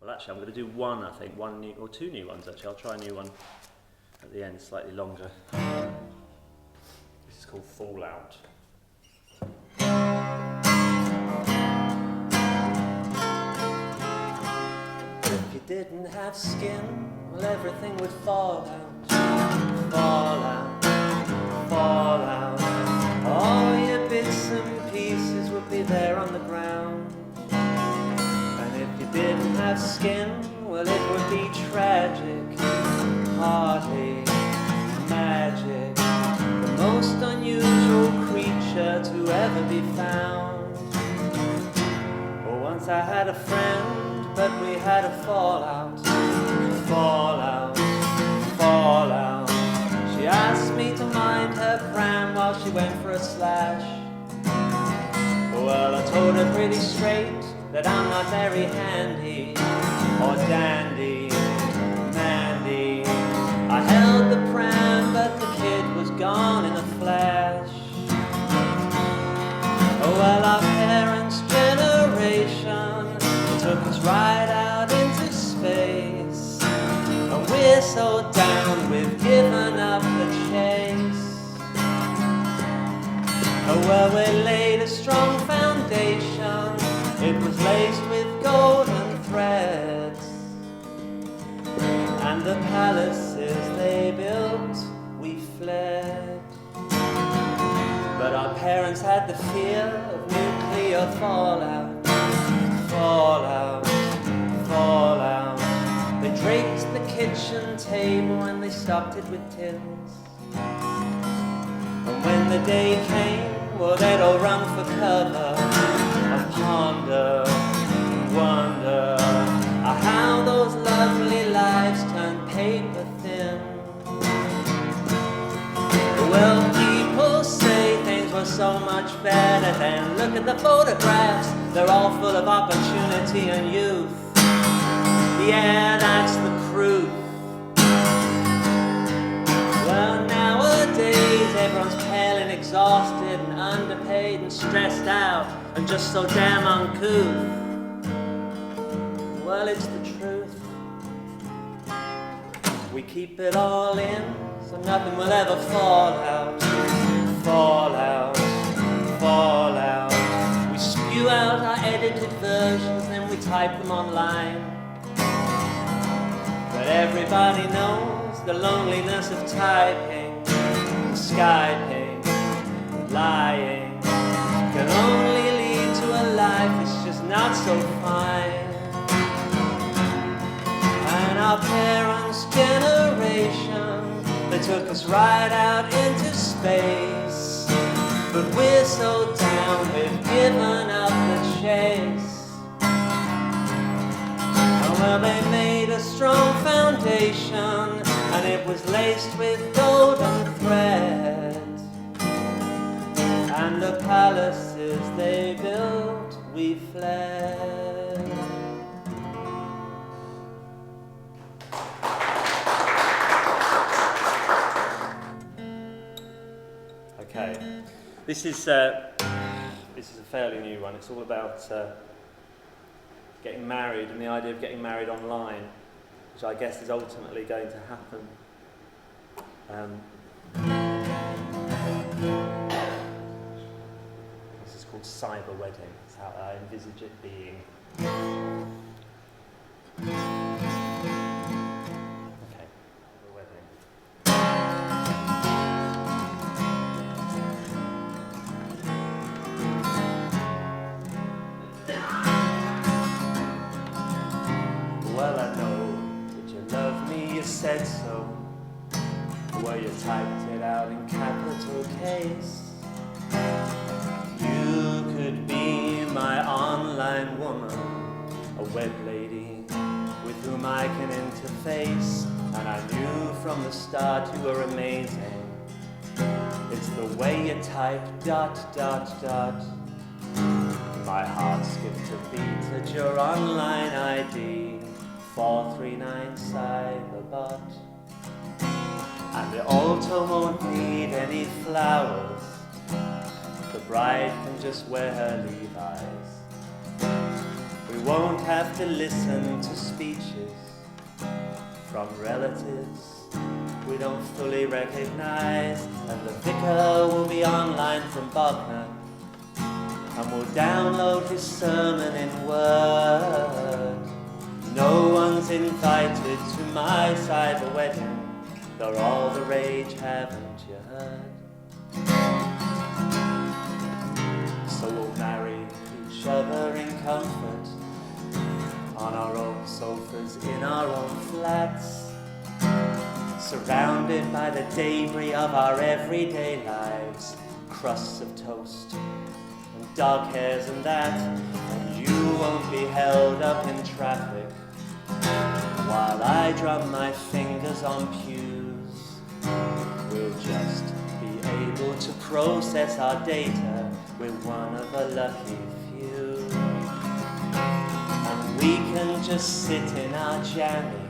Well, actually, I'm going to do one, I think, one new, or two new ones, actually. I'll try a new one at the end, slightly longer. This is called Fallout. If you didn't have skin, well, everything would fall out. Fall out, fall out. All your bits and pieces would be there on the ground. And if you didn't have skin, well, it would be tragic, hardly magic. The most unusual creature to ever be found. Well, once I had a friend, but we had a fallout, fallout, fallout. She asked me to mind her pram while she went for a slash. Well, I told her pretty straight that I'm not very handy or dandy, Mandy. I held the pram, but the kid was gone in a flash. Oh, well, our parents' generation took us right out into space, and we're so down we've given up the chase. Oh, well, we laid a strong foundation. It was laced with golden threads, and the palaces they built, we fled. But our parents had the fear of nuclear fallout, fallout, fallout. They draped the kitchen table and they stocked it with tins. And when the day came, well, they'd all run for cover and ponder and wonder how those lovely lives turned paper thin. Well, people say things were so much better then. Look at the photographs, they're all full of opportunity and youth. Yeah, that's the truth. Well, nowadays everyone's pale and exhausted and underpaid and stressed out and just so damn uncouth. Well, it's the truth. We keep it all in, so nothing will ever fall out, fall out, fall out. We spew out our edited versions, then we type them online. But everybody knows the loneliness of typing, Skyping, lying can only lead to a life that's just not so fine. And our parents' generation, they took us right out into space. But we're so down, we've given up the chase. Oh, well, they made a strong foundation, and it was laced with golden thread. And the palaces they built, we fled. Okay, this is a fairly new one. It's all about getting married and the idea of getting married online, which I guess is ultimately going to happen. This is called cyber wedding. That's how I envisage it being. Okay, cyber wedding. Well, I know that you love me, you said so. Well, you typed it out in capital case. You could be my online woman, a web lady with whom I can interface. And I knew from the start you were amazing. It's the way you type ... My heart skipped a beat at your online ID, 439 Cyberbot. And the altar won't need any flowers. The bride can just wear her Levi's. We won't have to listen to speeches from relatives we don't fully recognize, and the vicar will be online from Bogner, and we'll download his sermon in Word. No one's invited to my cyber wedding, they're all the rage, haven't you heard? So we'll marry each other in comfort, on our own sofas, in our own flats, surrounded by the debris of our everyday lives, crusts of toast and dog hairs and that, and you won't be held up in traffic while I drum my fingers on pews. We'll just be able to process our data with one of a lucky few, and we can just sit in our jammies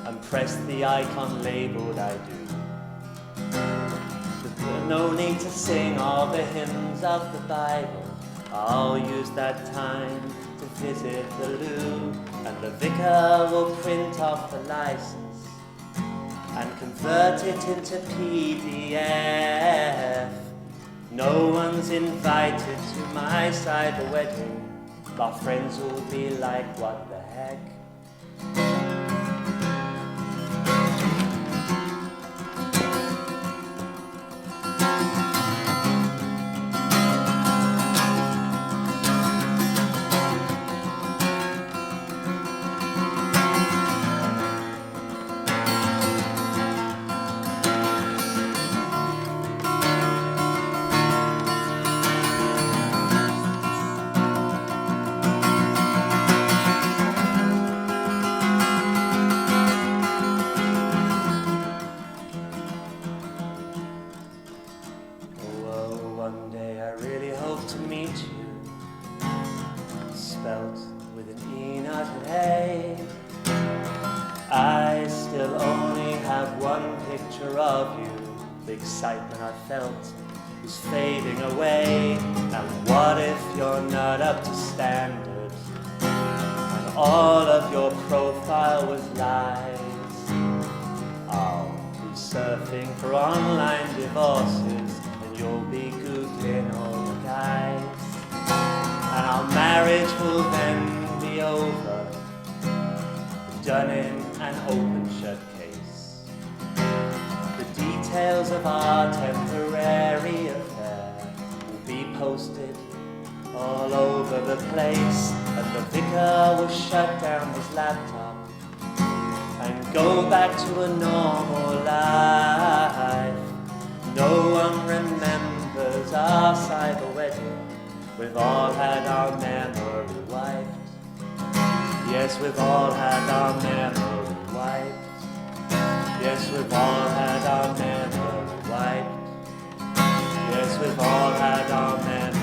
and press the icon labeled I do. There's no need to sing all the hymns of the Bible. I'll use that time to visit the loo, and the vicar will print off the license and convert it into PDF. No one's invited to my cyber wedding. Our friends will be like, what the heck? Spelt with an E, not an A. I still only have one picture of you. The excitement I felt is fading away. And what if you're not up to standard, and all of your profile was lies? I'll be surfing for online divorces, and you'll be Googling all the guys. And our marriage will then be over, done in an open shut case. The details of our temporary affair will be posted all over the place, and the vicar will shut down his laptop and go back to a normal life. No one remembers our cyber wedding. We've all had our memory wiped. Yes, we've all had our memory wiped. Yes, we've all had our memory wiped. Yes, we've all had our memory.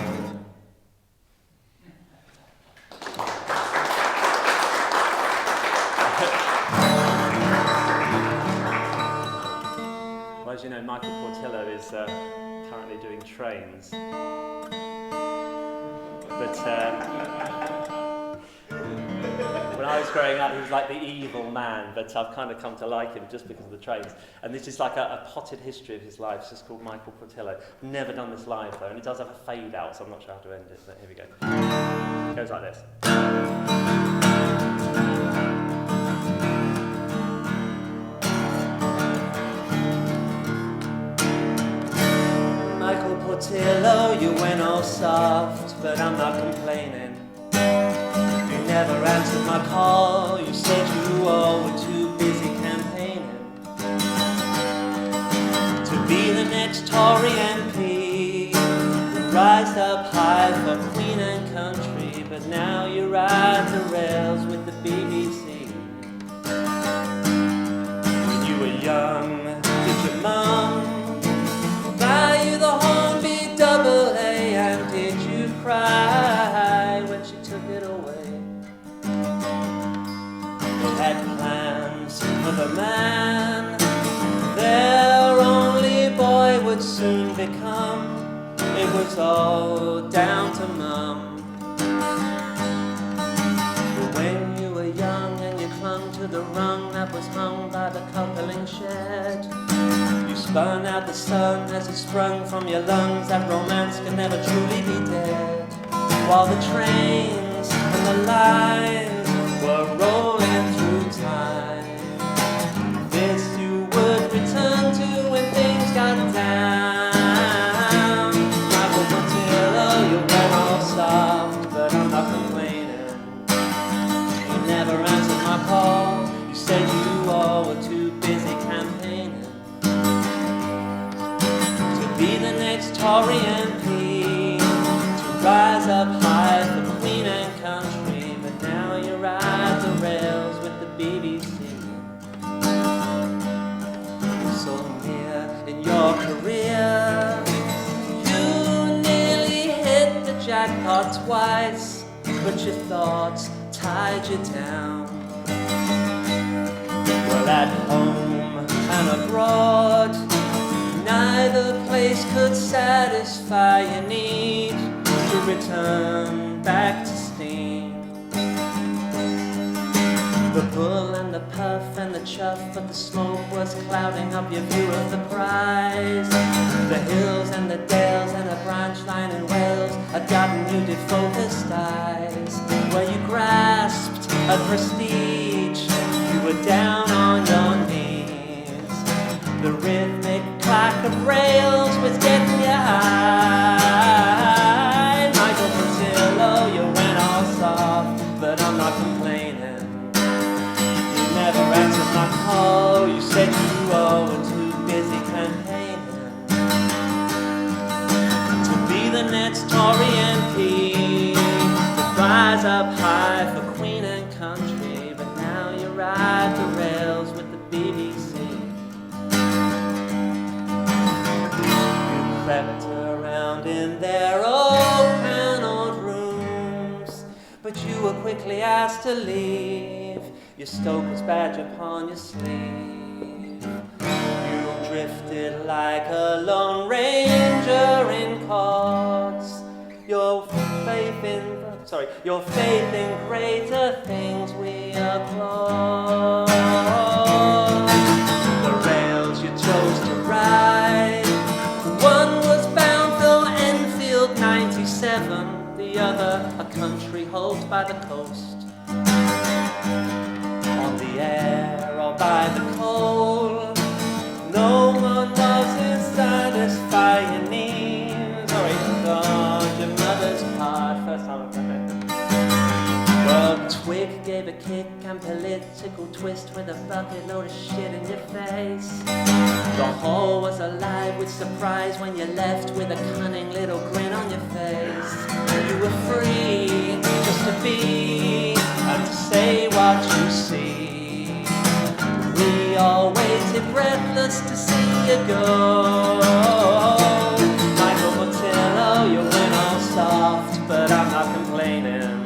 Well, as you know, Michael Portillo is currently doing trains. But when I was growing up, he was like the evil man, but I've kind of come to like him just because of the trains. And this is like a potted history of his life. It's just called Michael Portillo. Never done this live though, and it does have a fade out, so I'm not sure how to end it, but here we go. It goes like this. Michael Portillo, you went all soft, but I'm not complaining. You never answered my call, you said you all were too busy campaigning to be the next Tory MP who rised up high for Queen and country, but now you ride the rails with the BBC. When you were young, did your mum buy you the Hornby AA, and did you cry when she took it away? They had plans for the man their only boy would soon become. It was all down to Mum. the rung that was hung by the coupling shed. You spun out the sun as it sprung from your lungs. That romance can never truly be dead. While the trains and the lines were rolling through time, this you would return to when things got down. Michael Portillo, you went all soft, but I'm not complaining. You never answered my call. You said you all were too busy campaigning to be the next Tory MP, to rise up high for Queen and country. But now you ride the rails with the BBC. You're so near in your career, you nearly hit the jackpot twice, but your thoughts tied you down. Well, at home and abroad, neither place could satisfy your need to return back to steam. The bull and the puff and the chuff, but the smoke was clouding up your view of the prize. The hills and the dales and a branch line in Wales had gotten you defocused eyes. Where you grasped a prestige, you were down on your knees. The rhythmic clack of rails was getting you high. Michael Portillo, you went all soft, but I'm not complaining. You never answered my call. You said you all were too busy campaigning to be the next Tory MP, to rise up high for Queen and country. But now you ride the rails with the BBC. You crept around in their old paneled rooms, but you were quickly asked to leave, your stoker's badge upon your sleeve. You drifted like a lone ranger in chords, your faith in greater things we applaud. The rails you chose to ride, one was bound for Enfield 97, the other a country holed by the coast. On the air or by the coal, no one was as satisfy your needs. Sorry, God, your mother's part. First time I've done it. Well, Twig gave a kick and political twist with a bucket load of shit in your face. The hall was alive with surprise when you left with a cunning little grin on your face. You were free just to be and to say what you see. We all waited breathless to see you go. Michael Portillo, you went all soft, but I'm not complaining.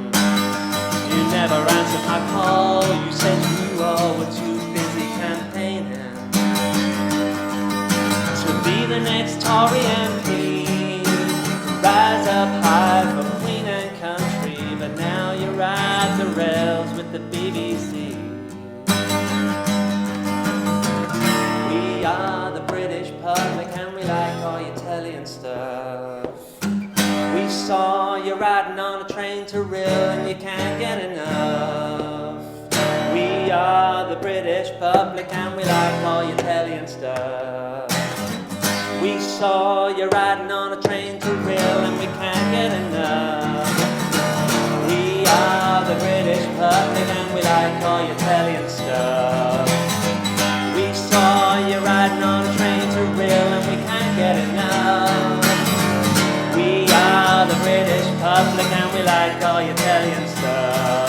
You never answered my call. You said you all were too busy campaigning to be the next Tory MP, rise up high for Queen and country. But now you ride the rails with the BBC. We are the British public and we like all your telly and stuff. We saw you riding on a train to Rill and you can't get enough. We are the British public and we like all your telly and stuff. We saw you riding on a train to Rill and we can't get enough. We are the British public and we like all your telly and stuff. We saw you riding on a train to Rill and we can't get enough. We are the British public and we like all your telly and stuff.